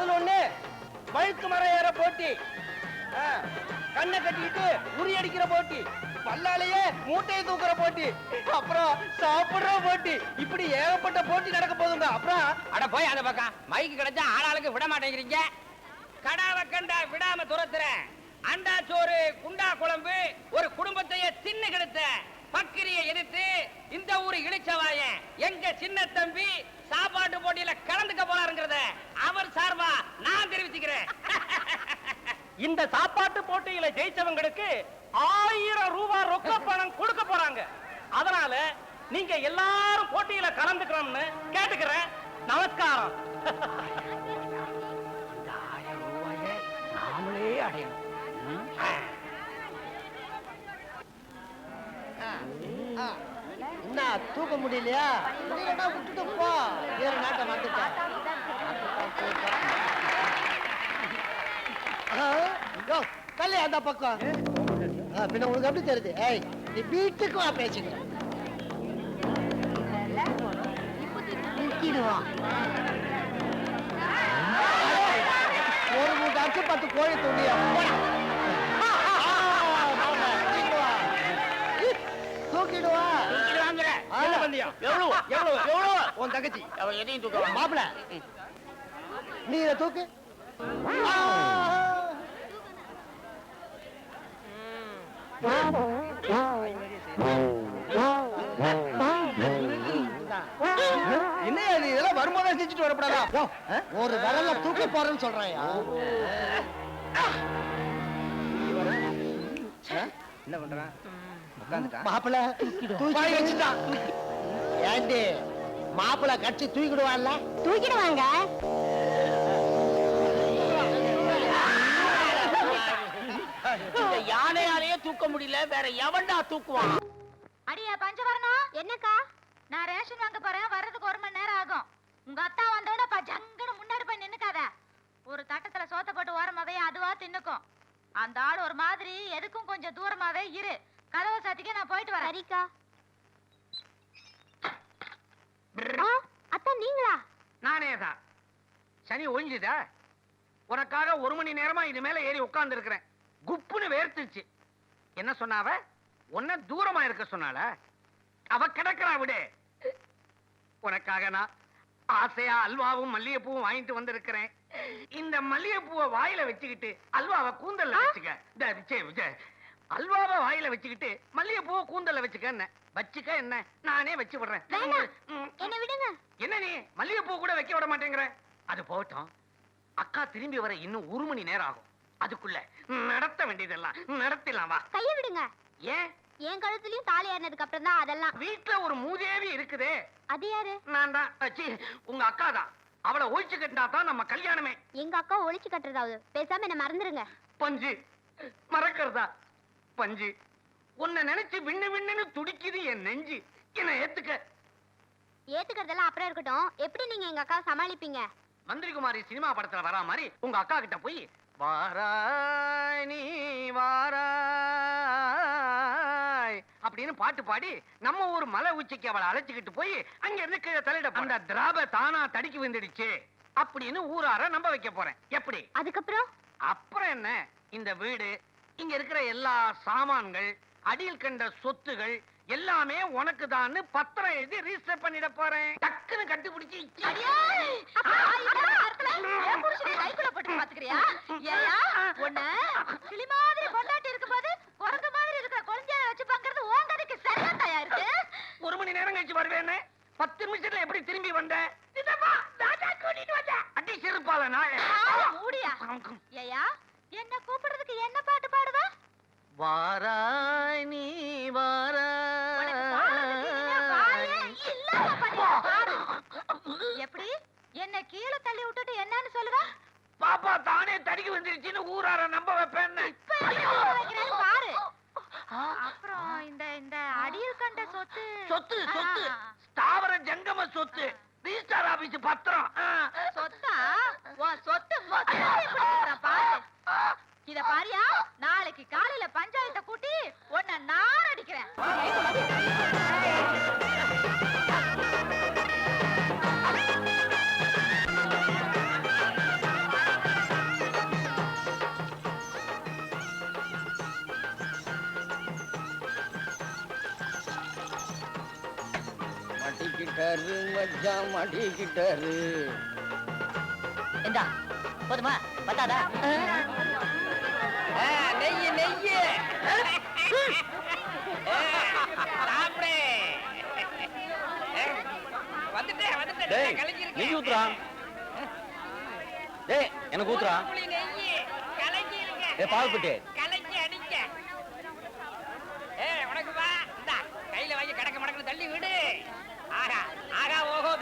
முதல் ஒண்ணு வழுக்கு மரம் ஏற போட்டி, கண்ணை கட்டிக்கிட்டு உரி அடிக்கிற போட்டி, பல்லாலேயே மூட்டையை தூக்குற போட்டி, அப்புறம் சாப்பிடுற போட்டி, இப்படி ஏகப்பட்ட போட்டி நடக்க போதுங்க. அப்புறம் அட போய் அந்த பக்கம் மைக்கு கிடைச்சா ஆளாளுக்கு விட மாட்டேங்கிறீங்க. கடாவை கண்டா விடாம துரத்துறேன். அண்டா சோறு குண்டா குழம்பு ஒரு குடும்பத்தையே தின்னு கெடுத்த பக்கிரியை எதிர்த்து இந்த ஊரு இழிச்சவாயன் எங்க சின்ன தம்பி சாப்பாட்டு போட்டியில கலந்துக்க போறாருங்கிறத அவர் சார்பா நான் தெரிவிச்சுக்கிறேன். இந்த சாப்பாட்டு போட்டியில ஜெயிச்சவங்களுக்கு 1000 ரூபாய் ரொக்க பணம் கொடுக்க போறாங்க. அதனால நீங்க எல்லாரும் போட்டியில கலந்துக்கணும்னு கேட்டுக்கிறேன். நமஸ்காரம். இந்த 1000 ரூபாயை நாமளே அடையணும். என்ன தூக்க முடியலையா? முடியலன்னா விட்டுட்டு போ. வேற நாட்டை மாத்திட்டேன். கல்ல அந்த பக்கம் பின்ன உனக்கு எப்படி தெரியுது? ஏய், நீ வீட்டுக்கு வா பேசிக்கிறேன். ஒரு மூட்டாச்சு 10 கோழி துணியா தூக்கிடுவா. உன் தங்கச்சி எதையும் தூக்க மாப்பிள நீ இதை தூக்கு. என்ன இதெல்லாம் வரும்போது செஞ்சுட்டு வரப்படாதா? ஒரு விரல தூக்க போறேன்னு சொல்றேன். என்ன பண்றான்? மாப்பிள ஏண்டி மாப்பிள கட்சி தூக்கிடுவான்ல? தூக்கிடுவாங்க. இந்த யானையாலேயே தூக்க முடியல, வேற எவன்டா தூக்குவான்? அடியா பஞ்சவரணம், என்னக்கா? நான் ரேஷன் வாங்க போறேன், வர்றதுக்கு 1 மணி நேரம் ஆகும். உங்க அத்தா வந்தோட ஜங்கன்னு முன்னாடி போய் நின்னுக்காத. ஒரு தட்டத்துல சோத்த போட்டு ஓரமாவே அதுவா தின்னுக்கும். அந்த ஆள் ஒரு மாதிரி, எதுக்கும் கொஞ்சம் தூரமாவே இரு. கதவை சாத்திக்க, நான் போயிட்டு வரேன். சரிக்கா. அத்தா நீங்களா? நானே தான். சனி ஒழிஞ்சுதா? உனக்காக 1 மணி நேரமா இது மேல ஏறி உட்கார்ந்து இருக்கிறேன். குப்புன்னு வேர்த்துச்சு. என்ன சொன்னாவ? உன்ன தூரமா இருக்க சொன்னால? அவ கிடக்கிறா விடு. உனக்காக நான் ஆசையா அல்வாவும் மல்லிகைப்பூவும் வாங்கிட்டு வந்திருக்கிறேன். இந்த மல்லிகைப்பூவை வாயில வச்சுக்கிட்டு அல்வாவை கூந்தல்ல வச்சுக்க. அல்வாவை வாயில வச்சுக்கிட்டு மல்லிகைப்பூவை கூந்தல்ல வச்சுக்க. வச்சுக்க என்ன, நானே வச்சு விடுறேன். என்ன விடுங்க. என்ன நீ மல்லிகைப்பூ கூட வைக்க விட மாட்டேங்கிற? அது போட்டோம். அக்கா திரும்பி வர இன்னும் 1 மணி நேரம் ஆகும். அதுக்குள்ள நடத்த வேண்டியதெல்லாம் நடத்திடலாம். வா. கைய விடுங்க. ஏன்? என் கழுத்துலயும் தாலி ஏறினதுக்கு அப்புறம் தான் அதெல்லாம். வீட்டுல ஒரு மூதேவி இருக்குதே. அது யாரு? நான் தான். உங்க அக்கா தான். அவளை ஒழிச்சு கட்டினா தான் நம்ம கல்யாணமே. எங்க அக்கா ஒழிச்சு கட்டுறதாவது. பேசாம என்ன மறந்துருங்க. பஞ்சு மறக்கிறதா? பஞ்சு உன்னை நினைச்சு விண்ணு விண்ணுன்னு துடிக்குது என் நெஞ்சு. என்ன ஏத்துக்க. ஏத்துக்கிறதெல்லாம் அப்புறம் இருக்கட்டும். எப்படி நீங்க எங்க அக்கா சமாளிப்பீங்க? மந்திரிகுமாரி சினிமா படத்துல வரா மாதிரி உங்க அக்கா கிட்ட போய் வாராய் நீ வாராய் அப்படின்னு பாட்டு பாடி நம்ம ஊர் மலை உச்சிக்கு அவளை அழைச்சுக்கிட்டு போய் அங்க இருந்து கீழே தலையிட. அந்த திராப தானா தடிக்கு வந்துடுச்சு அப்படின்னு ஊரார நம்ப வைக்க போறேன். எப்படி? அதுக்கப்புறம்? அப்புறம் என்ன, இந்த வீடு, இங்க இருக்கிற எல்லா சாமான்கள், அடியில் கண்ட சொத்துகள் எல்லாமே உனக்கு தான் பத்திரம் எழுதி ரிஜிஸ்டர் பண்ணிட போறேன். டக்குன்னு கண்டுபிடிச்சு ஒரு மணி நேரம் கழிச்சு வருவேன்னு 10 நிமிஷத்துல எப்படி திரும்பி வந்த? அடி சிறுப்பால என்ன கூப்பிடுறதுக்கு என்ன பாட்டு பாடுவா? வாராய் நீ வாராய். எப்படி என்ன கீழே தள்ளி விட்டுட்டு என்னன்னு சொல்லுவா? பாப்பா தானே தடிக்கு வந்துருச்சுன்னு ஊரார நம்ப வைப்பேன். பாரு. அப்புறம் இந்த இந்த அடியில் கண்ட சொத்து சொத்து சொத்து ஸ்தாவர ஜங்கம சொத்து ரிஜிஸ்டர் ஆபீஸ் பத்திரம். சொத்தா? சொத்து பாரு. இத பாரியா, நாளைக்கு காலையில பஞ்சாயத்தை கூட்டி உன்னை நான் அடிக்கிறேன். மச்சான் மாட்டிக்கிட்டாரு. இந்தா போதுமா பத்தாதா நெய்யு நெய்யு சாப்பிடு. வந்துட்டேன் வந்துட்டேன். கலக்கிருக்கேன். நெய் ஊத்துறா. டேய் எனக்கு ஊத்துறா. நெய்யு கலக்கிருக்கேன். ஏய் பால்பட்டு. கலக்கி அடிக்க. உனக்கு வா. இந்தா கையில வாங்கி கடக்க மடக்குன்னு தள்ளி விடு. ஆகா ஆகா ஓஹோ.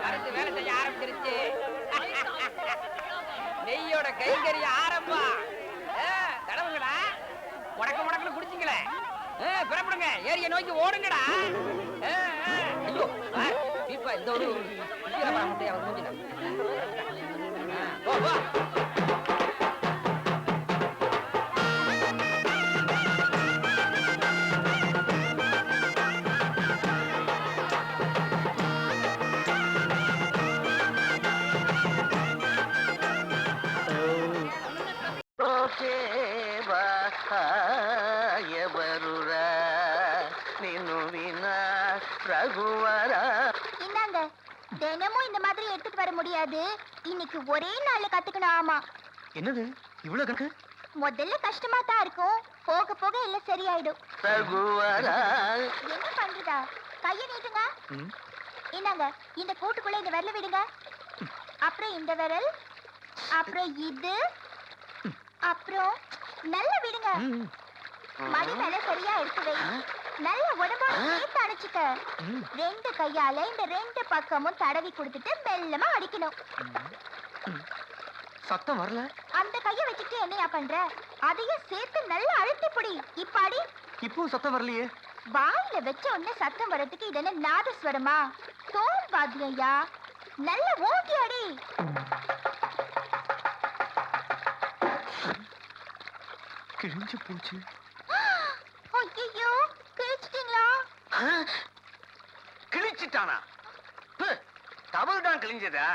மருந்து வேலை செய்ய ஆரம்பிச்சிருச்சு. நெய்யோட கைங்கறி ஆரம்பம். தடவுங்களா முடக்க முடக்கன்னு குடிச்சிங்களே. பிறப்படுங்க ஏரிய நோக்கி ஓடுங்கடா. ஐயோ இப்ப இந்த ஒரு முட்டையை அவன் மூஞ்சில. வா ఎవరురా నిన్ను వినా రఘువరా இந்தாங்க தினமும் இந்த மாதிரி எடுத்துட்டு வர முடியாது. இன்னைக்கு ஒரே நாள்ல கத்துக்கணும். ஆமா என்னது இவ்வளவு கணக்கு முதல்ல கஷ்டமா தான் இருக்கும். போக போக எல்லாம் சரியாயிடும். ரகுவரா என்ன பண்றதா? கைய நீட்டுங்க. இந்தாங்க இந்த கூட்டுக்குள்ள இந்த விரல விடுங்க. அப்புறம் இந்த விரல், அப்புறம் இது, அப்புறம் நல்லா விடுங்க. மடி மேல சரியா எடுத்து வை. நல்ல உடம்போட சேர்த்து அணைச்சுக்க. ரெண்டு கையால இந்த ரெண்டு பக்கமும் தடவி கொடுத்துட்டு மெல்லமா அடிக்கணும். சத்தம் வரல. அந்த கைய வச்சுட்டு என்னையா பண்ற? அதையும் சேர்த்து நல்லா அழுத்தி புடி. இப்ப அடி. இப்போ சத்தம் வரலையே. வாயில வச்ச உடனே சத்தம் வர்றதுக்கு இது என்ன நாதஸ்வரமா? தோல் வாத்தியா. நல்ல ஓங்கி அடி. கிழிஞ்சு போச்சு. ஐயோ கிழிச்சிட்டீங்களா? கிழிச்சிட்டானா? டபுள் தான் கிழிஞ்சதா?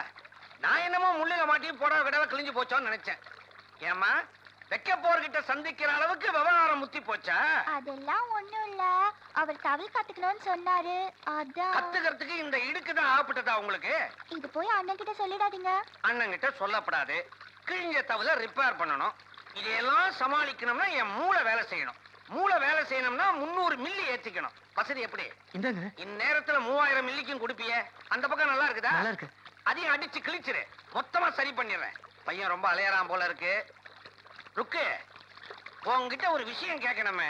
நான் என்னமோ முள்ளில மாட்டி போட விடவ கிழிஞ்சு போச்சோன்னு நினைச்சேன். ஏமா வைக்க போர்கிட்ட சந்திக்கிற அளவுக்கு விவகாரம் முத்தி போச்சா? அதெல்லாம் ஒண்ணும் இல்ல. அவர் தவில் கத்துக்கணும்னு சொன்னாரு. அதான். கத்துக்கிறதுக்கு இந்த இடுக்கு தான் ஆப்பிட்டதா உங்களுக்கு? இது போய் அண்ணன் கிட்ட சொல்லிடாதீங்க. அண்ணன் கிட்ட சொல்லப்படாது. கிழிஞ்ச தவில ரிப்பேர் பண்ணணும். இதையெல்லாம் சமாளிக்கணும்னா என் மூளை வேலை செய்யணும். மூளை வேலை செய்யணும்னா 300 மில்லி ஏத்திக்கணும். வசதி எப்படி? இந்தாங்க. இந்நேரத்துல 3000 மில்லிக்கும் குடிப்பிய. அந்த பக்கம் நல்லா இருக்குதா? நல்லா இருக்கு. அதையும் அடிச்சு கிழிச்சிரு. மொத்தமா சரி பண்ணிடுறேன். பையன் ரொம்ப அலையறான் போல இருக்கு. ருக்கு உன்கிட்ட ஒரு விஷயம் கேட்கணுமே.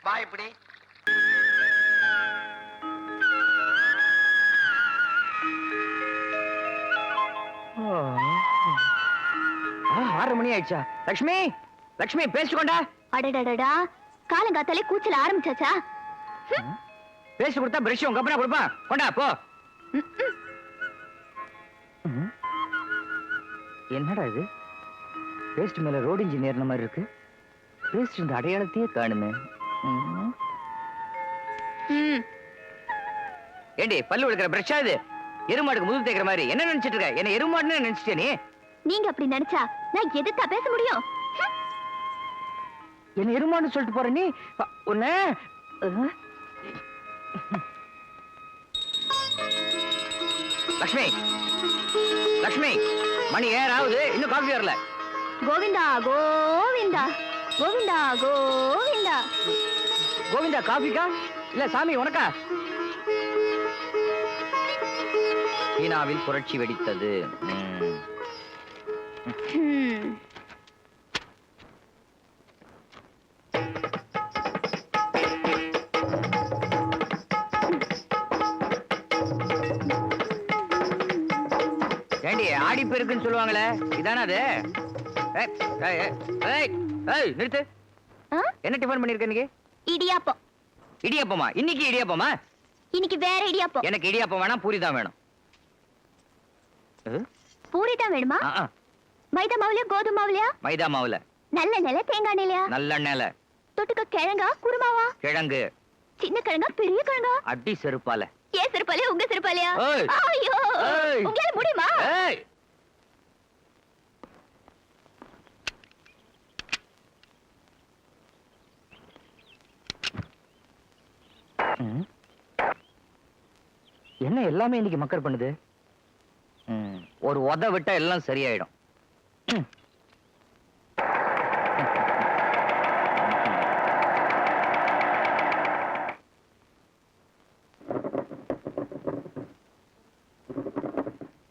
வா இப்படி. ஆறு மணி ஆயிடுச்சா? லட்சுமி லட்சுமி பேசிக்கொண்டா. அடடடடா காலங்காத்தாலே கூச்சல் ஆரம்பிச்சாச்சா? பேசி கொடுத்தா பிரஷ் உங்க அப்பனா கொடுப்பான். கொண்டா போ. என்னடா இது? பேஸ்ட் மேல ரோடு இன்ஜினியர் மாதிரி இருக்கு. பேஸ்ட் இந்த அடையாளத்தையே காணுமே. ஏண்டி பல்லு விடுக்கிற பிரஷா இது? எருமாடுக்கு முதுகு தேய்க்கிற மாதிரி என்ன நினைச்சிட்டு இருக்க? என்ன எருமாடுன்னு நினைச்சிட்டே நீ? நீங்க அப்படி நினைச்சா நான் எதுக்கா பேச முடியும்? என்ன எருமான்னு சொல்லிட்டு போற நீ? உன்ன லட்சுமி லட்சுமி மணி ஏறாவது இன்னும் காஃபி வரல. கோவிந்தா கோவிந்தா கோவிந்தா கோவிந்தா. கோவிந்தா காஃபிக்கா இல்ல சாமி உனக்கா? சீனாவில் புரட்சி வெடித்தது. ஏண்டி ஆடி பெருக்குன்னு சொல்லுவாங்களே இதானே அது? நிறுத்து. என்ன டிஃபன் பண்ணிருக்க இன்னைக்கு? இடியாப்பம். இடியாப்பமா? இன்னைக்கு இடியாப்பமா? இன்னைக்கு வேற இடியாப்பம். எனக்கு இடியாப்பம் வேணாம், பூரி தான் வேணும். பூரி தான் வேணுமா? மைதா மாவுலயா கோதுமை மாவுலயா? மைதா மாவுல. நல்ல நில தேங்காய் நிலையா? நல்ல நில. தொட்டுக்க கிழங்கா குருமாவா? கிழங்கு. சின்ன கிழங்கா பெரிய கிழங்கா? அடி செருப்பால. ஏன் செருப்பாலையா உங்க செருப்பாலையா? ஏய். ஐயோ ஏய். உங்களால முடியுமா? ஏய். என்ன எல்லாமே இன்னைக்கு மக்கர் பண்ணுது? ஒரு உத விட்டா எல்லாம் சரியாயிடும்.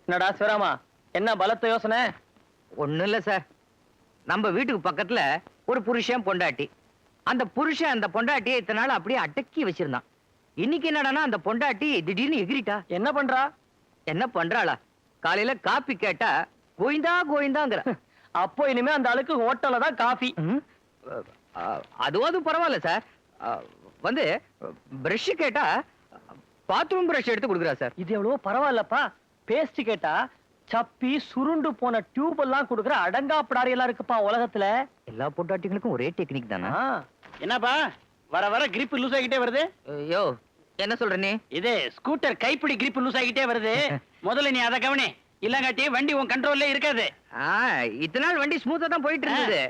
என்னடா சிவராமா, என்ன பலத்த யோசனை? ஒண்ணும் இல்ல சார். நம்ம வீட்டுக்கு பக்கத்துல ஒரு புருஷன் பொண்டாட்டி. அந்த புருஷன் அந்த பொண்டாட்டியை இத்தனை நாள் அப்படியே அடக்கி வச்சிருந்தான். இன்னைக்கு என்னடானா அந்த பொண்டாட்டி திடீர்னு எகிரிட்டா. என்ன பண்றா? என்ன பண்றாளா? காலையில காப்பி கேட்டா கோயிந்தா கோயிந்தாங்கிற. அப்போ இனிமே அந்த ஆளுக்கு ஹோட்டல்ல தான் காஃபி. அது பரவாயில்ல சார். வந்து பிரஷ் கேட்டா பாத்ரூம் பிரஷ் எடுத்து கொடுக்குறா சார். இது எவ்வளவோ பரவாயில்லப்பா. பேஸ்ட் கேட்டா சப்பி சுருண்டு போன டியூப் எல்லாம் கொடுக்குற அடங்காப்படாரி எல்லாம் இருக்குப்பா உலகத்துல. எல்லா பொண்டாட்டிகளுக்கும் ஒரே டெக்னிக் தானா? என்னப்பா வர வர கிரிப் லூஸ் ஆகிட்டே வருது? ஐயோ என்ன சொல்ற நீ? இது ஸ்கூட்டர் கைப்பிடி கிரிப் லூஸ் ஆகிட்டே வருது. முதல்ல நீ அதை கவனி, இல்லங்காட்டி வண்டி உன் கண்ட்ரோல்ல இருக்காது. இத்தனை நாள் வண்டி ஸ்மூத்தா தான் போயிட்டு இருந்தது.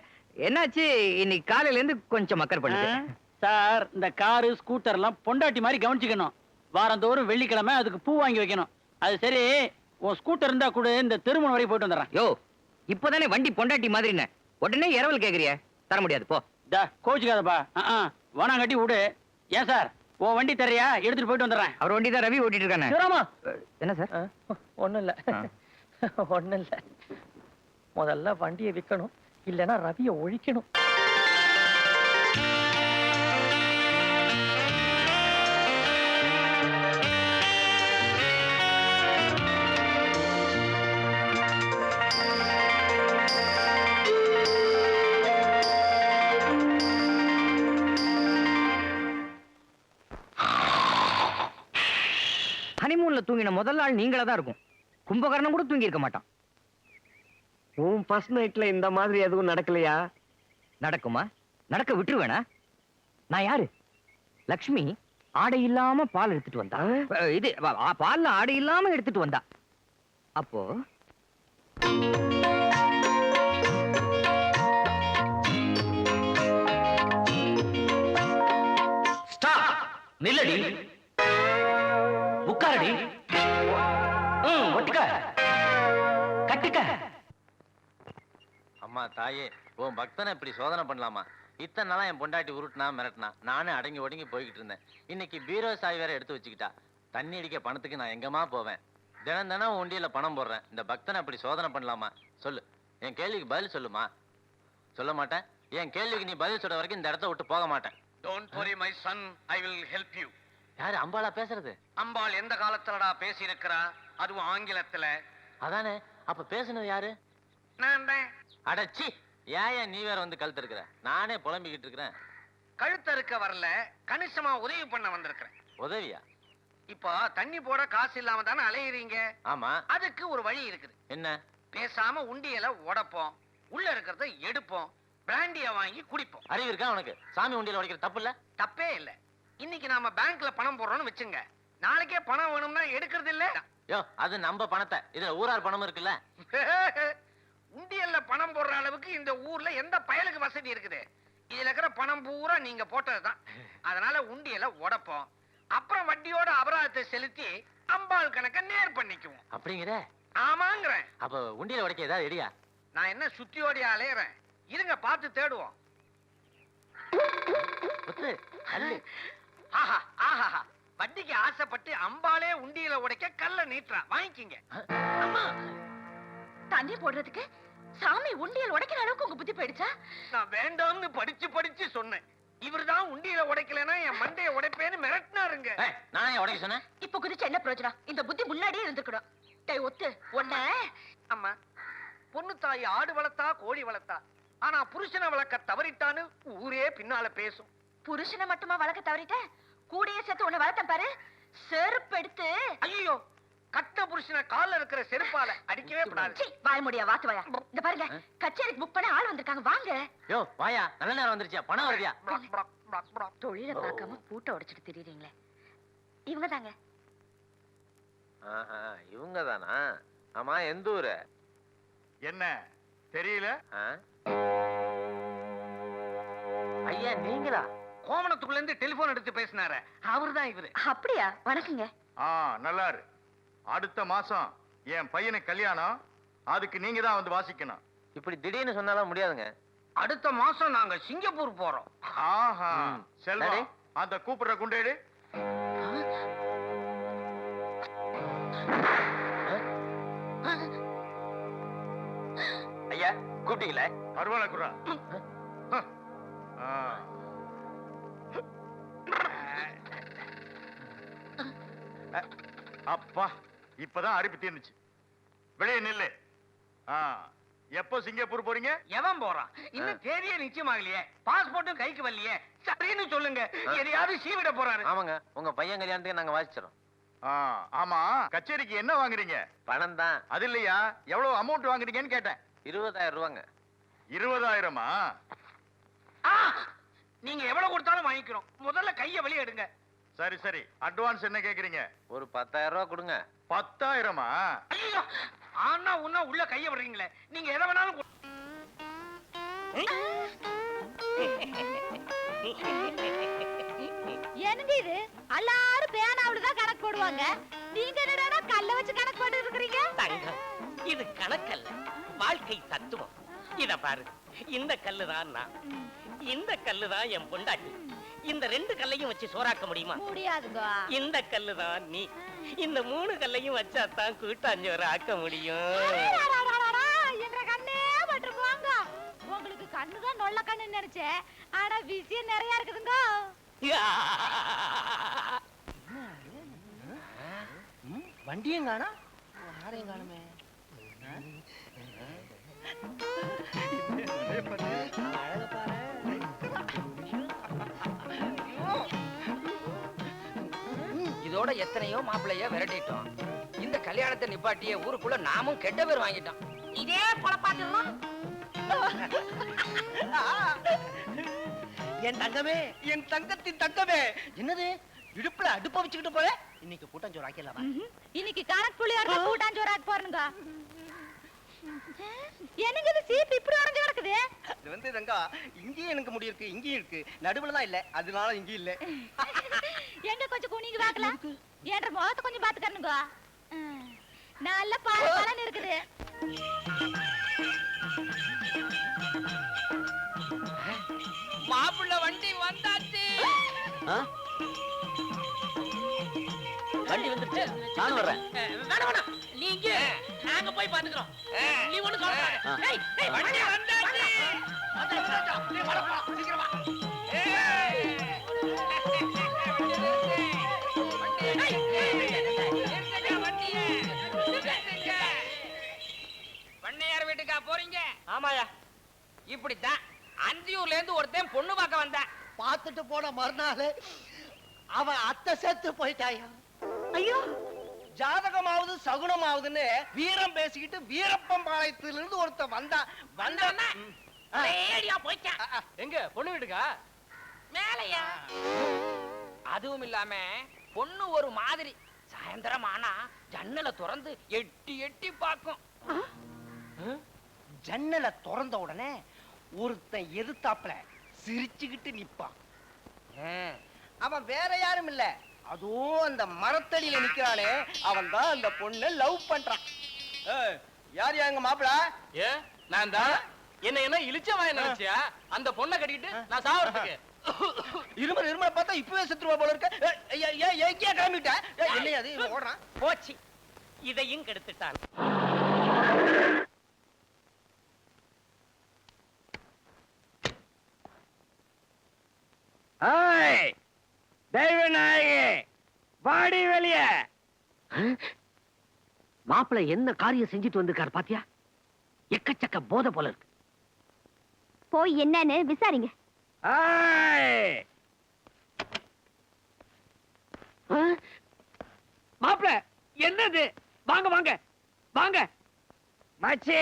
என்னாச்சு இன்னைக்கு காலையில இருந்து கொஞ்சம் மக்கர் பண்ணுது. சார், இந்த காரு ஸ்கூட்டர் எல்லாம் பொண்டாட்டி மாதிரி கவனிச்சுக்கணும். வாரந்தோறும் வெள்ளிக்கிழமை அதுக்கு பூ வாங்கி வைக்கணும். அது சரி, உன் ஸ்கூட்டர் இருந்தா கூட இந்த திருமணம் வரை போயிட்டு வந்துடுறேன். யோ இப்பதானே வண்டி பொண்டாட்டி மாதிரி உடனே இரவல் கேக்குறிய? தர முடியாது போ. கோச்சுக்காதப்பா. வானாங்கட்டி விடு. ஏன் சார், உன் வண்டி தரையா? எடுத்துட்டு போயிட்டு வந்துடுறேன். அவர் வண்டி தான் ரவி ஓட்டிட்டு இருக்கானே. சிவராமா, என்ன சார்? ஒண்ணும் இல்ல ஒண்ணும் இல்ல. முதல்ல வண்டியை விற்கணும், இல்லைன்னா ரவியை ஒழிக்கணும். ஹனிமூன்ல தூங்கின முதல் நாள் நீங்களா தான் இருக்கும். கும்பகர்ணம் கூட தூங்கி இருக்க மாட்டான். உன் ஃபர்ஸ்ட் நைட்ல இந்த மாதிரி எதுவும் நடக்கலையா? நடக்குமா? நடக்க விட்டுருவேனா? நான் யாரு? லக்ஷ்மி ஆடை இல்லாம பால் எடுத்துட்டு வந்தா. இது பால்ல ஆடை இல்லாம எடுத்துட்டு வந்தா. அப்போ நில்லடி, உட்காரடி, ஒட்டுக்க கட்டுக்க. அம்மா தாயே, உன் பக்தனை இப்படி சோதனை பண்ணலாமா? இத்தனை நாளா என் பொண்டாட்டி உருட்டுனா மிரட்டினா, நானே அடங்கி ஒடுங்கி போய்கிட்டு இருந்தேன். இன்னைக்கு பீரோ சாய் வேற எடுத்து வச்சுக்கிட்டா. தண்ணி அடிக்க பணத்துக்கு நான் எங்கம்மா போவேன்? தினம் தினம் உண்டியில பணம் போடுறேன். இந்த பக்தனை அப்படி சோதனை பண்ணலாமா? சொல்லு, என் கேள்விக்கு பதில் சொல்லுமா. சொல்ல மாட்டேன். என் கேள்விக்கு நீ பதில் சொல்ற வரைக்கும் இந்த இடத்த விட்டு போக மாட்டேன். Don't worry my son, I will help you. யாரு அம்பாளா பேசுறது? அம்பாள் எந்த காலத்துலடா பேசி இருக்கிறா? அதுவும் ஆங்கிலத்துல. அதானே. அப்ப பேசுனது யாரு? நான் தான். அடச்சி, ஏன் நீ வேற வந்து கழுத்து இருக்கிற? நானே புலம்பிக்கிட்டு இருக்கிறேன். கழுத்தறுக்க வரல, கணிசமா உதவி பண்ண வந்திருக்கிறேன். உதவியா? இப்போ தண்ணி போட காசு இல்லாம தானே அலையுறீங்க. ஆமா. அதுக்கு ஒரு வழி இருக்குது. என்ன? பேசாம உண்டியல உடைப்போம், உள்ள இருக்கிறத எடுப்போம், பிராண்டிய வாங்கி குடிப்போம். அறிவு இருக்கா உனக்கு? சாமி உண்டியல உடைக்கிற தப்பு இல்ல? தப்பே இல்ல. இன்னைக்கு நாம பேங்க்ல பணம் போடுறோம்னு வச்சுங்க, நாளைக்கே பணம் வேணும்னா எடுக்கிறது இல்ல. யோ, அது நம்ம பணத்தை. இதுல ஊரார் பணம் இருக்குல்ல. உண்டியல்ல பணம் போடுற அளவுக்கு இந்த ஊர்ல எந்த பயலுக்கு வசதி இருக்குது? இதுல இருக்கிற பணம் பூரா நீங்க போட்டதுதான். அதனால உண்டியல உடைப்போம், அப்புறம் வட்டியோட அபராதத்தை செலுத்தி அம்பாள் கணக்க நேர் பண்ணிக்குவோம். அப்படிங்கிற? ஆமாங்கிறேன். அப்ப உண்டியல உடைக்க ஏதாவது எடியா? நான் என்ன சுத்தியோடியா அலையறேன்? இருங்க, பார்த்து தேடுவோம். ஆஹா ஆஹா, வட்டிக்கு ஆசைப்பட்டு அம்பாளே உண்டியல உடைக்க கல்ல நீட்டுறா. வாங்கிக்கிங்க. அம்மா, தண்ணி போடுறதுக்கு சாமி உண்டியல் உடைக்கிற அளவுக்கு உங்க புத்தி போயிடுச்சா? நான் வேண்டாம்னு படிச்சு படிச்சு சொன்னேன். இவர்தான் உண்டியல உடைக்கலன்னா என் மண்டைய உடைப்பேன்னு மிரட்டினாருங்க. நானே உடைக்க சொன்னேன். இப்ப குதிச்சு என்ன பிரயோஜனம்? இந்த புத்தி முன்னாடியே இருந்துக்கணும். டேய் ஒத்து ஒண்ணே. அம்மா, பொண்ணு தாய் ஆடு வளர்த்தா கோழி வளர்த்தா, ஆனா புருஷனை வளர்க்க தவறிட்டான்னு ஊரே பின்னால பேசும். புருஷனை மட்டுமா வளர்க்க தவறிட்ட? கூடையே சேர்த்து உன்னை வளர்த்தேன் பாரு. செருப்பு எடுத்து. ஐயோ, கட்ட புருஷனை கால்ல இருக்கிற செருப்பால அடிக்கவே கூடாது. வாய முடியா, வாத்து வாயா. இந்த பாருங்க, கச்சேரிக்கு புக் பண்ண ஆள் வந்திருக்காங்க, வாங்க. யோ வாயா, நல்ல நேரம் வந்துருச்சியா? பணம் வருதியா? தொழில பார்க்காம பூட்டை உடைச்சிட்டு திரியுறீங்களே, இவங்க தாங்க. இவங்க தானா? ஆமா, எந்த ஊரு? என்ன தெரியல? ஐயா நீங்களா? கோமணத்துக்குள்ள இருந்து டெலிபோன் எடுத்து பேசினாரு, அவர்தான் இவரு. அப்படியா? வணக்கங்க. நல்லா இரு. அடுத்த மாசம் என் பையனுக்கு கல்யாணம், அதுக்கு நீங்க தான் வந்து வாசிக்கணும். இப்படி திடீர்னு சொன்னாலும் முடியாதுங்க. அடுத்த மாசம் நாங்க சிங்கப்பூர் போறோம். ஆஹா, ம். செல்வம் அந்த கூப்பிடுற குண்டேடு. ஐயா கூப்பிட்டீங்களே? பரவாயில்ல குரா. அப்பா, இப்பதான் அரிப்பு தீர்ந்துச்சு. வெளியே நில்லு. எப்போ சிங்கப்பூர் போறீங்க? எவன் போறான்? இன்னும் தேதியே நிச்சயமாகலையே, பாஸ்போர்ட்டும் கைக்கு வரலையே. சரின்னு சொல்லுங்க, எதையாவது சீவிட போறாரு. ஆமாங்க, உங்க பையன் கல்யாணத்துக்கு நாங்க வாசிச்சிரோம். ஆமா, கச்சேரிக்கு என்ன வாங்குறீங்க? பணம் தான். அது இல்லையா, எவ்வளவு அமௌண்ட் வாங்குறீங்கன்னு கேட்டேன். 20,000 ரூபாங்க. 20,000-மா? நீங்க எவ்வளவு கொடுத்தாலும் வாங்கிக்கிறோம், முதல்ல கைய வெளியே எடுங்க. சரி சரி, அட்வான்ஸ் என்ன கேக்குறீங்க? ஒரு 10,000 ரூபாய் கொடுங்க. 10,000-மா? ஐயோ, ஆனா உன்ன உள்ள கைய விடுறீங்களே, நீங்க எதை வேணாலும் என்னது இது? எல்லாரும் பேனாவுல தான் கணக்கு போடுவாங்க, நீங்க என்னடா கல்ல வச்சு கணக்கு போட்டு இருக்கீங்க? தங்கம், இது கணக்கல்ல, வாழ்க்கை தத்துவம். இத பாரு, இந்த கல்லுதான் நான், இந்த கல்லுதான் என் பொண்டாட்டி. இந்த 2 கல்லையும் வச்சு சோறாக்க முடியுமா? முடியாதுங்க. இந்த கல்லுதான் நீ, இந்த 3 கல்லையும் வச்சாதான் கூட்டாஞ்சோறு ஆக்க முடியும். என்ற கண்ணே பட்டு போங்க. உங்களுக்கு கண்ணுதான் நொல்ல கண்ணு நினைச்சேன், ஆனா விஷயம் நிறைய இருக்குதுங்க. வண்டியும் காணா, யாரையும் காணுமே. இதோட எத்தனையோ மாப்பிள்ளைய விரட்டிட்டோம். இந்த கல்யாணத்தை நிப்பாட்டிய ஊருக்குள்ள நாமும் கெட்ட பேர் வாங்கிட்டோம். இதே பொழப்பாத்திரலாம். என் தங்கமே, என் தங்கத்தின் தங்கமே. என்னது இடுப்புல அடுப்ப வச்சுக்கிட்டு போல? இன்னைக்கு கூட்டாஞ்சோறு ஆக்கிடலாமா? இன்னைக்கு கணக்கு புள்ளியாட கூட்டாஞ்சோறாக்க போறணுங்க. என்னங்க இது சீப்பு இப்படி உடைஞ்சு கிடக்குது? இது வந்து தங்கா, இங்கேயும் எனக்கு முடி இருக்கு, இங்கேயும் இருக்கு, நடுவுல தான் இல்ல, அதனால இங்கேயும் இல்ல. எங்க கொஞ்சம் குனிங்க பார்க்கலாம், என்ற முகத்தை கொஞ்சம் பாத்துக்கறனுங்க. நல்ல பலன்னு இருக்குது. மாப்பிள்ள வண்டி வந்தாச்சு. வண்டி வந்துருச்சு, நானும் வர்றேன். வேணாம் வேணாம், நீங்க நாங்க போய் பாத்துக்கிறோம். நீ ஒண்ணு கவலைப்படாத. ஏய் ஏய், வண்டி வந்தாச்சு. நீ வரப்பா, சீக்கிரமா. பண்ணையார் வீட்டுக்கா போறீங்க? ஆமாயா. இப்படித்தான் அந்தியூர்ல இருந்து ஒருத்தன் பொண்ணு பார்க்க வந்தான். பார்த்துட்டு போன மறுநாள் அவன் அத்தை செத்து போயிட்டாயா. ஐயோ, ஜாதகமாவது சகுனமாவதுன்னு வீரம் பேசிக்கிட்டு வீரப்பம்பாளையத்துல இருந்து ஒருத்தன் வந்தான். வந்தானா ரேடியா போய்ச்சான். எங்க பொண்ணு வீட்டுக்கா? மேலையா? அதுவும் இல்லாம பொண்ணு ஒரு மாதிரி சாயந்தரம் ஆனா ஜன்னலை திறந்து எட்டி எட்டி பார்க்கும். ஜன்னலை திறந்த உடனே ஒருத்தன் எதிர்த்தாப்புல சிரிச்சுக்கிட்டு நிப்பான். அவன் வேற யாரும் இல்ல, அதுவும் அந்த மரத்தடியில நிக்கிறானே, அவன் தான் அந்த பொண்ணை லவ் பண்றான். யார் எங்க மாப்பிள? ஏ நான் தான். என்ன இழிச்சவன் நினைச்சியா? அந்த பொண்ணை கட்டிட்டு நான் சாவறதுக்கு இருமல பார்த்தா இப்பவே செத்துருவா போல இருக்க. எங்கேயா கிளம்பிட்ட? என்னையா அது ஓடுறான்? போச்சு, இதையும் கெடுத்துட்டான். வாடி வெளிய. மாப்பிள்ளை என்ன காரியம் செஞ்சுட்டு வந்திருக்காரு பாத்தியா? எக்கச்சக்க போதை போல இருக்கு. போய் என்னன்னு விசாரிங்க. மாப்பிள்ள என்னது? வாங்க வாங்க வாங்க. மச்சி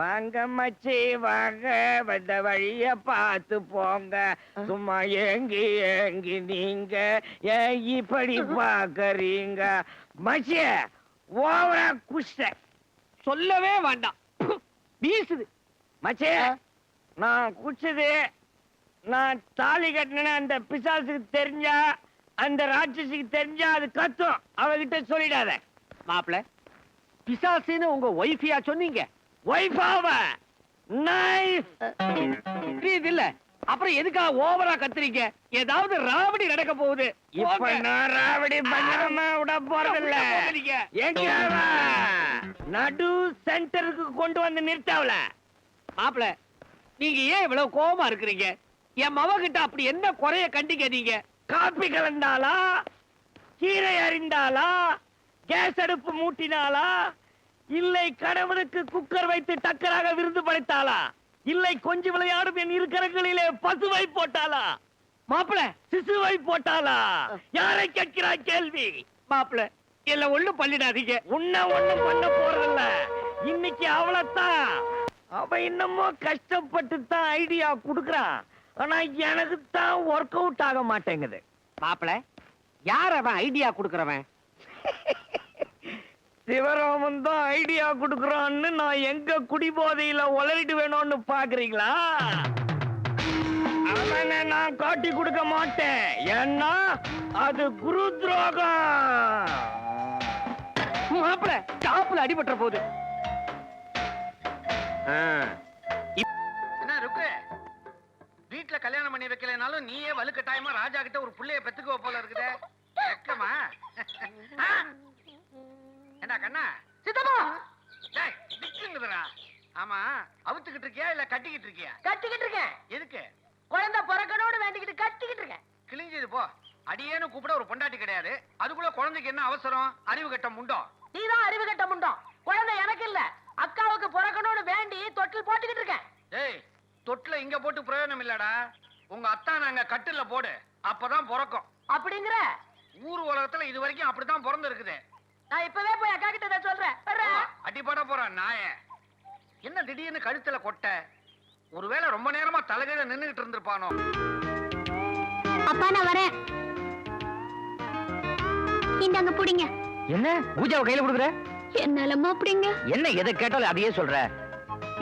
வாங்க மச்சி வாங்க, வந்த வழிய பார்த்து போங்க. சும்மா ஏங்கி ஏங்கி நீங்க ஏன் இப்படி பாக்கறீங்க? மச்சி ஓவரா குஷ்ட சொல்லவே வேண்டாம், வீசுது. மச்சி நான் குடிச்சது, நான் தாலி கட்டின அந்த பிசாசுக்கு தெரிஞ்சா, அந்த ராட்சசிக்கு தெரிஞ்சா அது கத்தும். அவகிட்ட சொல்லிடாத. மாப்பிள்ள, பிசாசுன்னு உங்க ஒய்ஃபியா சொன்னீங்க? ஒய்ஃபாவ நைஸ் புரியுது இல்ல? அப்புறம் எதுக்காக ஓவரா கத்துறீங்க? ஏதாவது ராவடி நடக்க போகுது. இப்ப நான் ராவடி பண்ணாம விட போறதில்ல. எங்க நடு சென்டருக்கு கொண்டு வந்து நிறுத்தாவல. மாப்பிள, நீங்க ஏன் இவ்வளவு கோபமா இருக்கிறீங்க? என் மவ கிட்ட அப்படி என்ன குறைய கண்டிக்காதீங்க. காப்பி கலந்தாளா, கீரை அறிந்தாளா, கேஸ் அடுப்பு மூட்டினாளா, இல்லை கடவுளுக்கு குக்கர் வைத்து டக்கராக விருந்து படைத்தாளா, இல்லை கொஞ்சம் விளையாடும் என் இரு கரங்களிலே பசுவை போட்டாளா, மாப்பிள சிசுவை போட்டாளா? யாரை கேட்கிறாய் கேள்வி? மாப்பிள, இல்ல ஒண்ணும் பண்ணிடாதீங்க. உன்ன ஒண்ணும் பண்ண போறதில்ல. இன்னைக்கு அவளத்தான், அவ இன்னமும் கஷ்டப்பட்டு தான் ஐடியா குடுக்கறான். ஆனா எனக்கு தான் ஒர்க் அவுட் ஆக மாட்டேங்குது. மாப்பிள, யார் அவன் ஐடியா குடுக்கறவன்? சிவராமன் தான் ஐடியா குடுக்கறான்னு நான் எங்க குடிபோதையில உளறிட்டு வேணும்னு பாக்குறீங்களா? அவனை நான் காட்டி கொடுக்க மாட்டேன். ஏன்னா அது குரு துரோகம். மாப்பிள, டாப்ல அடிபட்டுற போகுது. என்ன ருக்கு, வீட்டுல கல்யாணம் பண்ணி வைக்கலனாலும் நீயே வலுக்கட்டாயமா ராஜா கிட்ட ஒரு புள்ளைய பெத்துக்குவ போல இருக்குதே. வெக்கமா? என்ன கண்ணா? சித்தப்பா, டேய் நிக்குங்கடா. ஆமா, அவுத்துக்கிட்டு இருக்கியா இல்ல கட்டிக்கிட்டு இருக்கியா? கட்டிக்கிட்டு இருக்கேன். எதுக்கு? குழந்தை பிறக்கணும்னு வேண்டிக்கிட்டு கட்டிக்கிட்டு இருக்கேன். கிழிஞ்சது போ. அடியேன்னு கூப்பிட ஒரு பொண்டாட்டி கிடையாது. அதுக்குள்ள குழந்தைக்கு என்ன அவசரம்? அறிவு கட்ட முண்டோ. நீதான் அறிவு கட்ட முண்டோம். குழந்தை எனக்கு இல்ல, அக்காவுக்கு பிறக்கணும்னு வேண்டி தொட்டில் போட்டுக்கிட்டு இருக்கேன். டேய், தொட்டில இங்க போட்டு பிரயோஜனம் இல்லடா. உங்க அத்தா நாங்க கட்டில போடு, அப்பதான் பிறக்கும். அப்படிங்கிற? ஊர் உலகத்துல இது வரைக்கும் அப்படித்தான் பிறந்து இருக்குது. நான் இப்பவே போய் அக்கா கிட்ட சொல்றேன். அடிபட போறான் நாய. என்ன திடீர்னு கழுத்துல கொட்ட? ஒருவேளை ரொம்ப நேரமா தலைகையில நின்னுகிட்டு இருந்திருப்பானோ. அப்பா நான் வரேன். இந்தாங்க புடிங்க. என்ன பூஜாவை கையில கொடுக்குற? என்னாலமா புடிங்க. என்ன எதை கேட்டாலும் அதையே சொல்ற?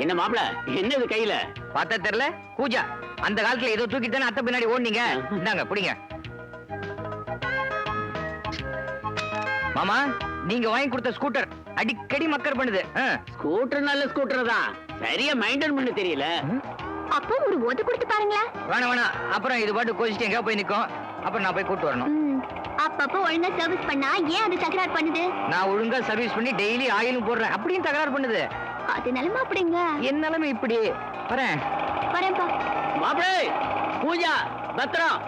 என்ன மாப்பிள, என்னது கையில? பார்த்தா தெரியல? பூஜா அந்த காலத்துல ஏதோ தூக்கித்தானே அத்தை பின்னாடி ஓடுனீங்க. இந்தாங்க புடிங்க. மாமா, நீங்க வாங்கி கொடுத்த ஸ்கூட்டர் அடிக்கடி மக்கர் பண்ணுது. ஸ்கூட்டர் நல்ல ஸ்கூட்டர் தான், சரியா மெயின்டைன் பண்ண தெரியல. அப்போ ஒரு ஓட்டு கொடுத்து பாருங்களேன். வேணாம் வேணாம், அப்புறம் இது பாட்டு கோச்சிட்டு எங்க போய் நிக்கும். அப்புறம் நான் போய் கூட்டு வரணும். அப்பப்போ ஒழுங்கா சர்வீஸ் பண்ணா ஏன் அது தகராறு பண்ணுது? நான் ஒழுங்கா சர்வீஸ் பண்ணி டெய்லி ஆயிலும் போடுறேன், அப்படியும் தகராறு பண்ணுது. அது நிலைமை அப்படிங்க. என் நிலைமை இப்படி. வரேன் வரேன்ப்பா. மாப்பிள, பூஜா பத்திரம்.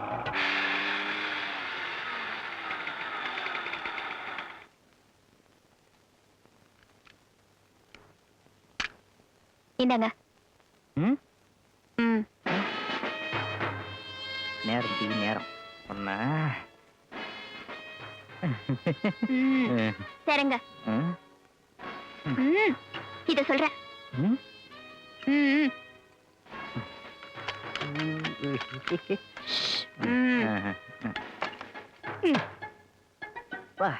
இந்தாங்க. நேரம் டீ நேரம். சரிங்க. இத சொல்றேன். வா.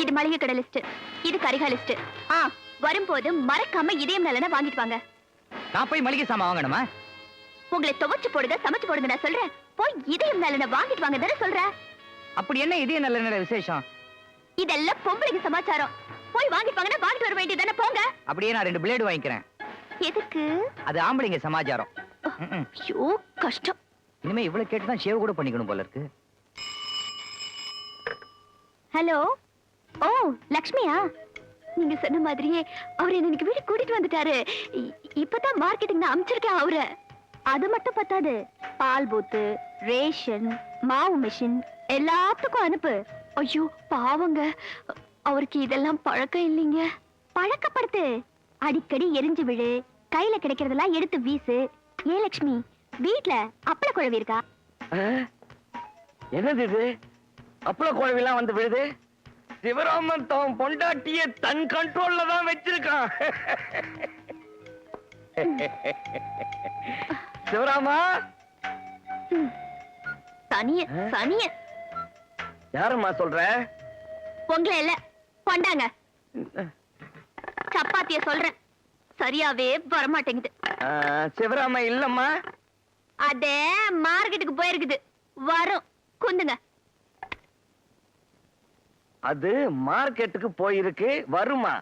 இது மளிகை கடை லிஸ்ட், இது கரிகா லிஸ்ட். வரும்போது மறக்காம இதயம் நலனை வாங்கிட்டு வாங்க. நான் போய் மளிகை சாமான் வாங்கணுமா? உங்களை துவைச்சு போடுங்க, சமைச்சு போடுங்க நான் சொல்றேன். போய் இதயம் நலனை வாங்கிட்டு வாங்க தானே சொல்றேன். அப்படி என்ன இதே நல்ல விசேஷம்? இதெல்லாம் பொம்பளைக்கு சமாச்சாரம். போய் வாங்கிட்டு வாங்கன்னா வாங்கிட்டு வர வேண்டியதானே, போங்க. அப்படியே நான் 2 பிளேடு வாங்கிக்கிறேன். எதுக்கு? அது ஆம்பளைங்க சமாச்சாரம். ஐயோ கஷ்டம். இனிமே இவ்வளவு கேட்டுதான் ஷேவ் கூட பண்ணிக்கணும் போல இருக்கு. ஹலோ. ஓ லக்ஷ்மியா, நீங்க சொன்ன மாதிரியே அவர் என்ன இன்னைக்கு வீட்டுக்கு கூட்டிட்டு வந்துட்டாரு. இப்பதான் மார்க்கெட்டிங் நான் அனுப்பிச்சிருக்கேன் அவரை. அது மட்டும் பத்தாது, பால் பூத்து, ரேஷன், மாவு மிஷின் எல்லாத்துக்கும் அனுப்பு. ஐயோ பாவங்க, அவருக்கு இதெல்லாம் பழக்கம் இல்லைங்க. பழக்கப்படுத்து. அடிக்கடி எரிஞ்சு விழு, கையில கிடைக்கிறதெல்லாம் எடுத்து வீசு. ஏ லட்சுமி, வீட்ல அப்பள குழவி இருக்கா? என்னது இது? அப்பள குழவிலாம் வந்து விழுது. சிவராமன் தன் பொண்டாட்டிய தன் கண்ட்ரோல்ல தான் வச்சிருக்கான். சிவராமா, சனிய சனிய. யாரும்மா சொல்ற? உங்களை இல்ல, கொண்டாங்க சப்பாத்திய சொல்றேன். சரியாவே வரமாட்டேங்குது. சிவராமா இல்லம்மா. அதே மார்க்கெட்டுக்கு போயிருக்குது, வரும். குந்துங்க. அது மார்க்கெட்டுக்கு போயிருக்கு, வருமா?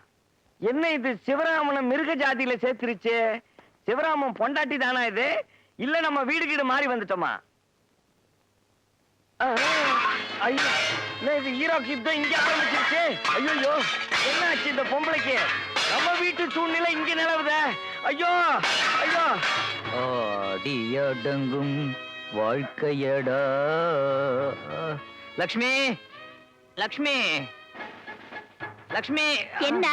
என்ன இது சிவராமனை மிருக ஜாதியில சேர்த்துருச்சு? சிவராமன் பொண்டாட்டி தானா இது? இல்ல நம்ம வீடு கீடு மாறி வந்துட்டோமா? ஐயோ, இது ஈராக் யுத்தம் இங்க ஆரம்பிச்சிருச்சு. ஐயோ, என்ன ஆச்சு இந்த பொம்பளைக்கு? நம்ம வீட்டு சூழ்நிலை இங்க நிலவுத. ஐயோ ஐயோ, அடியடங்கும் வாழ்க்கையடா. லக்ஷ்மி, லக்ஷ்மி, லக்ஷ்மி. என்ன?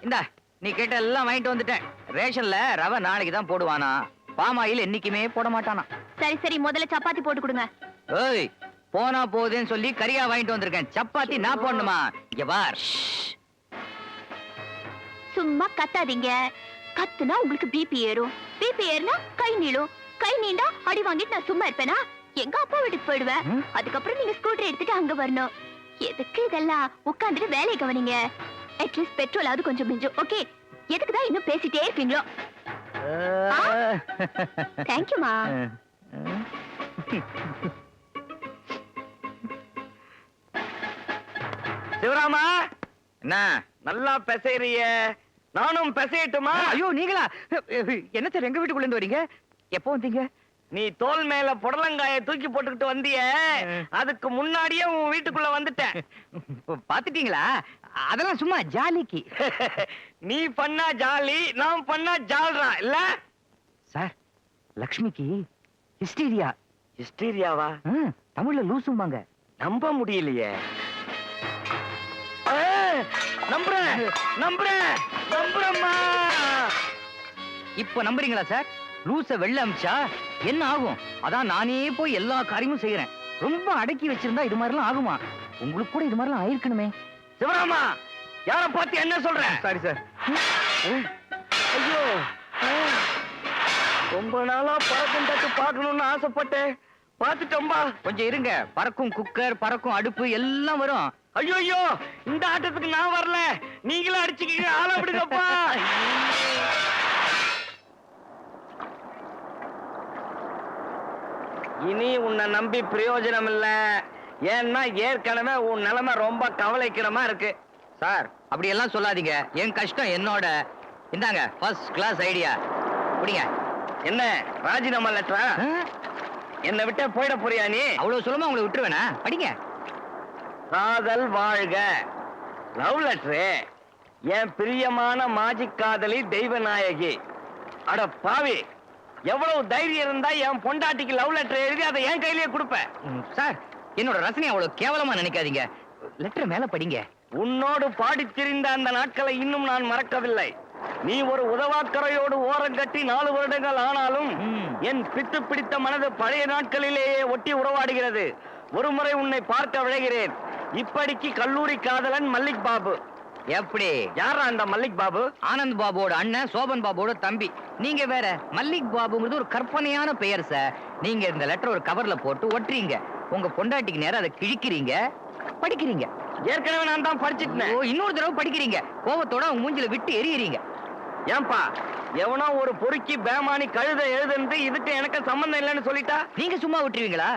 இந்தா, நீ கேட்ட எல்லாம் வாங்கிட்டு வந்துட்டேன். ரேஷன்ல ரவை நாளைக்கு தான் போடுவானா, பாமாயில் என்னைக்குமே போட மாட்டானா. சரி சரி, முதல்ல சப்பாத்தி போட்டு கொடுங்க. ஏய், போனா போகுதுன்னு சொல்லி கறியா வாங்கிட்டு வந்திருக்கேன். சப்பாத்தி நான் போடணுமா? இங்க பார். சும்மா கத்தாதீங்க. கத்துனா உங்களுக்கு பிபி ஏறும். பிபி ஏறுனா கை நீளும். கை நீண்டா அடி வாங்கிட்டு நான் சும்மா இருப்பேனா? எங்க அப்பா வீட்டுக்கு போயிடுவேன். அதுக்கப்புறம் நீங்க ஸ்கூட்டர் எடுத்துட்டு அங்க வரணும். எதுக்கு இதெல்லாம்? உட்காந்துட்டு வேலையை கவனிங்க. அட்லீஸ்ட் பெட்ரோலாவது கொஞ்சம் மிஞ்சும். ஓகே, எதுக்குதான் இன்னும் பேசிட்டே இருக்கீங்களோ? தேங்க்யூமா. சிவராமா, என்ன நல்லா பெசைறிய? நானும் பெசையட்டுமா? ஐயோ, நீங்களா? என்ன சார் எங்க வீட்டுக்குள்ள இருந்து வரீங்க? எப்போ வந்தீங்க? நீ தோல் மேல புடலங்காய தூக்கி போட்டுக்கிட்டு வந்திய, அதுக்கு முன்னாடியே உன் வீட்டுக்குள்ள வந்துட்டேன். பாத்துட்டீங்களா? அதெல்லாம் சும்மா ஜாலிக்கு. நீ பண்ணா ஜாலி, நான் பண்ணா ஜால்ரா இல்ல சார்? லக்ஷ்மிக்கு ஹிஸ்டீரியா. ஹிஸ்டீரியாவா? தமிழ்ல லூசும்பாங்க. நம்ப முடியலையே. நம்புறேன் நம்புறேன் நம்புறேம்மா. இப்ப நம்புறீங்களா சார்? லூச வெள்ள அமிச்சா என்ன ஆகும்? அதான் நானே போய் எல்லா காரியமும் செய்யறேன். ரொம்ப அடக்கி வச்சிருந்தா இது மாதிரிலாம் ஆகுமா? உங்களுக்கு கூட இது மாதிரிலாம் ஆயிருக்கணுமே. சிவராமா, யார பார்த்து என்ன சொல்ற? Sorry sir. ஐயோ, ரொம்ப நாளா பறக்கும் தட்டு பார்க்கணும்னு ஆசைப்பட்டேன். பார்த்துட்டோம்பா. கொஞ்சம் இருங்க, பறக்கும் குக்கர், பறக்கும் அடுப்பு எல்லாம் வரும். ஐயோ, இந்த ஆட்டத்துக்கு நான் வரல. நீங்களும் அடிச்சுக்கீங்க, ஆள விடுங்கப்பா. இனி உன்னை நம்பி பிரயோஜனம் இல்ல. ஏன்னா ஏற்கனவே உன் நிலைமை ரொம்ப கவலைக்கிடமா இருக்கு. சார், அப்படி எல்லாம் சொல்லாதீங்க. என் கஷ்டம் என்னோட. இந்தாங்க ஃபர்ஸ்ட் கிளாஸ் ஐடியா. புடிங்க. என்ன ராஜினாமா லெட்டரா? என்ன விட்ட போயிட போறியா நீ? அவ்வளவு சுலமா உங்களை விட்டுருவேனா? படிங்க. காதல் வாழ்க. Love letter. என் பிரியமான மாஜிக் காதலி தெய்வநாயகி. அட பாவி, எவ்வளவு தைரியம் இருந்தா என் பொண்டாட்டிக்கு லவ் லெட்டர் எழுதி அதை என் கையிலேயே கொடுப்பேன். சார், என்னோட ரசனை அவ்வளவு கேவலமா நினைக்காதீங்க. லெட்டர் மேல படிங்க. உன்னோடு பாடித் திரிந்த அந்த நாட்களை இன்னும் நான் மறக்கவில்லை. நீ ஒரு உதவாக்கரையோடு ஓரம் கட்டி 4 வருடங்கள் ஆனாலும் என் பித்து பிடித்த மனது பழைய நாட்களிலேயே ஒட்டி உறவாடுகிறது. ஒருமுறை உன்னை பார்க்க விழைகிறேன். இப்படிக்கு கல்லூரி காதலன் மல்லிக் பாபு. எப்படி? யாரா அந்த மல்லிக் பாபு? ஆனந்த் பாபுவோட அண்ணன், சோபன் பாபுவோட தம்பி. நீங்க வேற. மல்லிக் பாபுங்கிறது ஒரு கற்பனையான பெயர் சார். நீங்க இந்த லெட்டர் ஒரு கவர்ல போட்டு ஒட்டுறீங்க. உங்க பொண்டாட்டிக்கு நேரம் அதை கிழிக்கிறீங்க, படிக்கிறீங்க. ஏற்கனவே நான் தான் படிச்சிட்டேன். இன்னொரு தடவை படிக்கிறீங்க. கோபத்தோட உங்க மூஞ்சில விட்டு எரியறீங்க. ஏன்பா, எவனோ ஒரு பொறுக்கி பேமானி கழுத எழுதுன்னு இதுக்கு எனக்கு சம்பந்தம் இல்லைன்னு சொல்லிட்டா நீங்க சும்மா விட்டுருவீங்களா?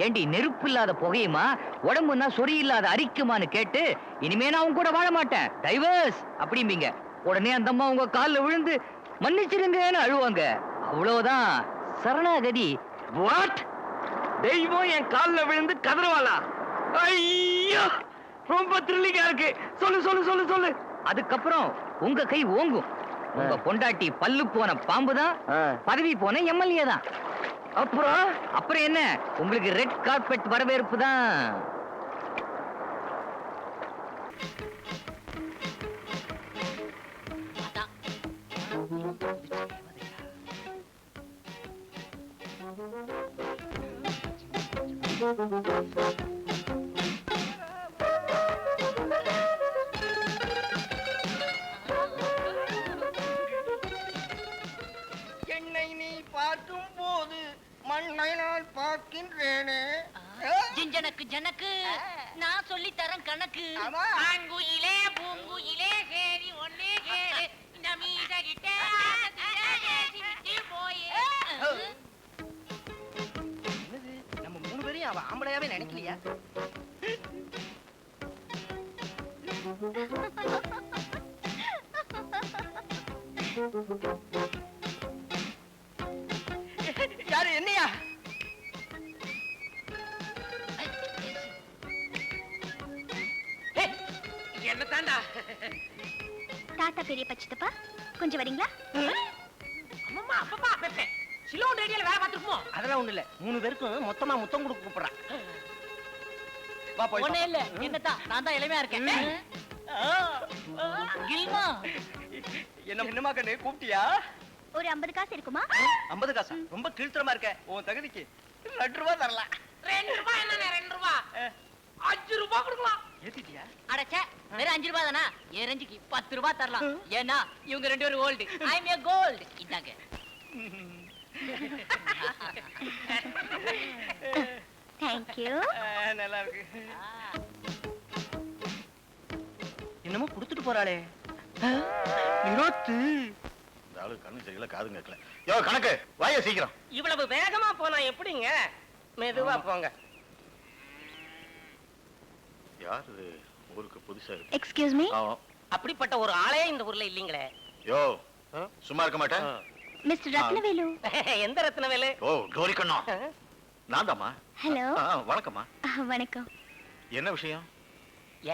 ஏண்டி, நெருப்பு இல்லாத புகையுமா, உடம்புனா சொறி இல்லாத அரிக்குமான்னு கேட்டு இனிமே நான் உங்க கூட வாழ மாட்டேன், டைவர்ஸ் அப்படிம்பீங்க. உடனே அந்த அம்மா உங்க காலில் விழுந்து மன்னிச்சிருங்கன்னு அழுவாங்க. அவ்வளவுதான், சரணாகதி. வாட்? தெய்வம் என் காலில் விழுந்து கதறுவாளா? ஐயோ, ரொம்ப த்ரில்லிங்கா இருக்கு. சொல்லு சொல்லு சொல்லு சொல்லு. அதுக்கப்புறம் உங்க கை ஓங்கும். உங்க பொண்டாட்டி பல்லு போன பாம்பு தான், பதவி போன எம்எல்ஏ தான். அப்புறம் என்ன, உங்களுக்கு ரெட் கார்பெட் வரவேற்பு தான். என்னை நீ பார்க்கும் போது மண்ணை நான் பார்க்கின்றேனே. ஜிஞ்சனக்கு ஜனக்கு நான் சொல்லி தரேன் கணக்கு. ஆமா. ஆங்குயிலே பூங்குயிலே சேரி ஒன்னே சேரி இந்த மீச கிட்டே போயே. என்னது, நம்ம 3 பேரையும் அவ ஆம்பளையாவே நினைக்கலையா? யாரு, என்னையா? என்ன தாண்டா தாத்தா பெரிய பச்சத்தப்பா கொஞ்சம் வரீங்களா? அம்மா அப்பப்பா பெப்பே சிலோன் ரேடியோல வேலை பார்த்துருப்போம். அதெல்லாம் ஒண்ணு இல்ல, 3 பேருக்கும் மொத்தமா முத்தம் கொடுக்க கூப்பிடுறான். வா போய் ஒண்ணே இல்ல, என்னதான் நான் தான் இளமையா இருக்கேன். கில்மா என்னமா கண்ணு கூப்பிட்டியா? ஒரு 50 காசு இருக்குமா? 50 காசா? ரொம்ப கீழ்த்தரமா இருக்க. உன் தகுதிக்கு 2 ரூபாய் தரலாம். 2 ரூபாய் என்ன 2 ரூபாய் 5 ரூபாய் கொடுக்கலாம். ஏத்திட்டியா? அடச்சே, வெறும் 5 ரூபாய் தானா? என் ரேஞ்சுக்கு 10 ரூபாய் தரலாம். ஏன்னா இவங்க 2 பேரும் கோல்டு, ஐ அம் ஏ கோல்டு. இதாங்க. Thank you. நல்லா இருக்கு. என்னமோ கொடுத்துட்டு போறாளே. நிரோத்து. இந்த ஆளு கண்ணு சரியில்லை, காதும் கேட்கல. யோ கணக்கு வாய சீக்கிரம். இவ்வளவு வேகமா போனா எப்படிங்க? மெதுவா போங்க. யார் இது ஊருக்கு புதுசா இருக்கு? Excuse me. ஆமா. அப்படிப்பட்ட ஒரு ஆளே இந்த ஊர்ல இல்லீங்களே. யோ சும்மா இருக்க மாட்டேன். Mr. ரத்னவேலு. எந்த ரத்னவேலு? ஓ டோரி கண்ணா, நான் தாம்மா. ஹலோ. வணக்கம்மா. வணக்கம். என்ன விஷயம்?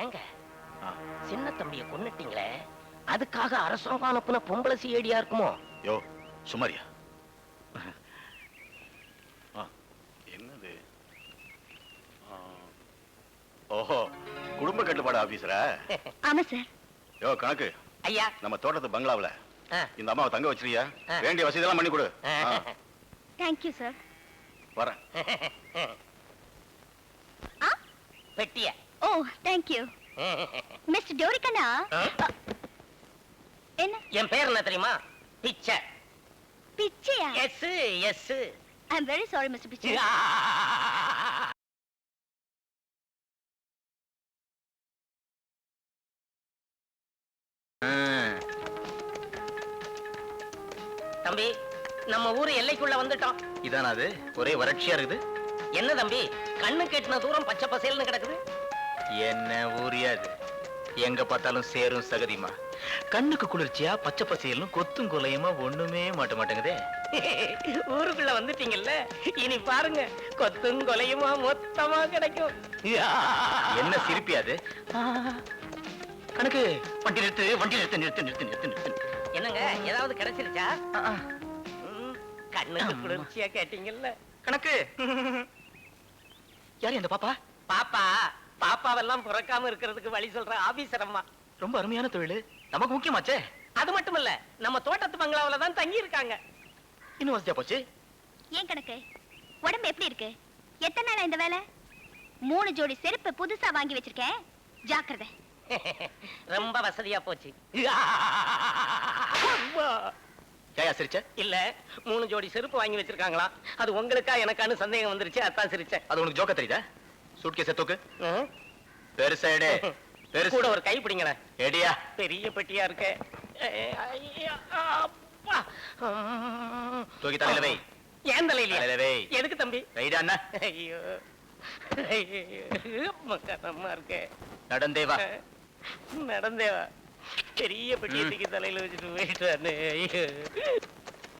ஏங்க ஆ. சின்ன தம்பிய கொன்னுட்டீங்களே, அதுக்காக அரசாங்கம் அனுப்புன பொம்பளை சிஐடியா இருக்குமோ? யோ சுமாரியா. என்னது? ஓஹோ, குடும்ப கட்டுப்பாடு ஆபீசரா? ஆமா சார். யோ கணக்கு, ஐயா. நம்ம தோட்டத்து பங்களாவுல ஆ. இந்த அம்மாவை தங்க வச்சிருக்கியா? ஆ. வேண்டிய வசதி எல்லாம் பண்ணி கொடு. Thank you sir. வரேன். பெட்டிய. Oh, thank you. Mr. டோரிகண்ணா. என்ன? என் பேர் என்ன தெரியுமா? பிச்சை. பிச்சையா? Yes yes. I'm very sorry Mr. பிச்சை. தம்பி, நம்ம ஊரு எல்லைக்குள்ள வந்துட்டோம். இதானா அது? ஒரே வறட்சியா இருக்குது. என்ன தம்பி, கண்ணு கெட்டின தூரம் பச்சை பசேல்னு கிடக்குது. என்ன ஊரியா இது? எங்க பார்த்தாலும் சேரும் சகதிமா. கண்ணுக்கு குளிர்ச்சியா பச்சை பசேலும் கொத்தும் கொலையுமா ஒண்ணுமே மாட்ட மாட்டேங்குதே. ஊருக்குள்ள வந்துட்டீங்கல்ல, இனி பாருங்க கொத்தும் கொலையுமா மொத்தமா கிடைக்கும். என்ன சிரிப்பியாது? கணக்கு, வண்டி நிறுத்து, வண்டி நிறுத்து, நிறுத்து, நிறுத்து, நிறுத்து, நிறுத்து. என்னங்க, ஏதாவது கிடைச்சிருச்சா? கண்ணுக்கு குளிர்ச்சியா கேட்டீங்கல்ல. கணக்கு, யாரு இந்த பாப்பா? பாப்பா, பாப்பாவெல்லாம் பிறக்காம இருக்கிறதுக்கு வழி சொல்ற ஆபீசர் அம்மா. ரொம்ப அருமையான தொழில், நமக்கு முக்கியமாச்சே. அது மட்டும் இல்ல, நம்ம தோட்டத்து பங்களாவில தான் தங்கி இருக்காங்க. இன்னும் வசதியா போச்சு. ஏன் கணக்கு? உடம்பு எப்படி இருக்கு? எத்தனை நாளா இந்த வேலை? 3 ஜோடி செருப்பு புதுசா வாங்கி வச்சிருக்கேன், ஜாக்கிரதை. ரொம்ப வசதியா போச்சு. ஏயா சிரிச்ச? இல்ல, 3 ஜோடி செருப்பு வாங்கி வச்சிருக்காங்களா, அது உங்களுக்கா எனக்கான்னு சந்தேகம் வந்துருச்சு, அதான் சிரிச்சேன். அது உனக்கு ஜோக்க தெரியுதா? சூட்கேஸை தூக்கு. பெருசா எடு. பெருசு கூட ஒரு கை பிடிங்கண்ணே. எடியா. பெரிய பெட்டியா இருக்கே. தூக்கி தலையில வை. ஏன் தலையில? தலையில வை. எதுக்கு தம்பி? ரைடா அண்ணா. ஐயோ, மக்கமா இருக்கே. நடந்தே வா. நடந்தேவா? பெரிய பெட்டியை தூக்கி தலையில வச்சுட்டு போயிட்டானே. ஐயோ.